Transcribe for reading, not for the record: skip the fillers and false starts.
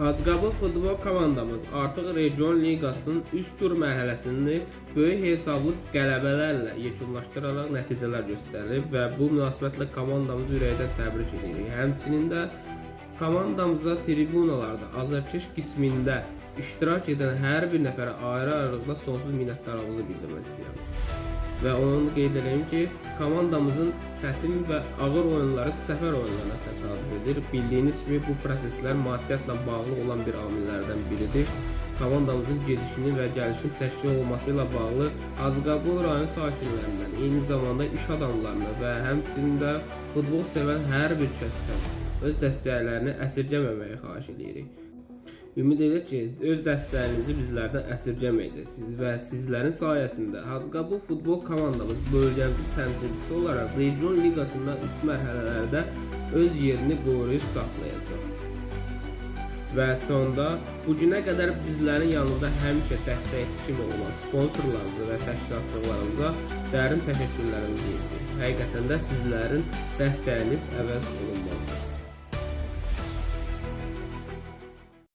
Hacıqabul futbol komandamız artıq Region Liqasının üst tur mərhələsini böyük hesablı qələbələrlə yekunlaşdıraraq nəticələr göstərib və bu münasibətlə komandamızı ürəkdən təbrik edirik. Həmçinin də komandamıza tribunalarda azarkeş qismində iştirak edən hər bir nəfərə ayrı-ayrılıqla sonsuz minnətdarlığımızı bildirmək istəyirəm. Və onu qeyd edeyim ki, komandamızın çətin və ağır oyunları səfər oyunlarına təsadüf edir. Bildiyiniz kimi bu proseslər maddiyyatla bağlı olan bir amillərdən biridir. Komandamızın gedişini və gəlişini təşkil olması ilə bağlı Hacıqabul rayon sakinlərindən, eyni zamanda iş adamlarına və həmçinin də futbol sevən hər bir kəsdən öz dəstəklərini əsirgəməməyi xahiş edirik. Ümid edirik ki, öz dəstəyinizi bizlərdən əsirgəməyəcəksiniz və sizlərin sayəsində Hacıqabul futbol komandamız bölgəmizin təmsilçisi olaraq Region Liqasında üst mərhələlərdə öz yerini qoruyub saxlayacaq. Və sonda bu günə qədər bizlərin yanında həmişə dəstəkçi kimi olan sponsorlarımıza və təşkilatçılarımıza dərin təşəkkürlərimizi edirik. Həqiqətən də sizlərin dəstəyiniz əvəz olunmalıdır.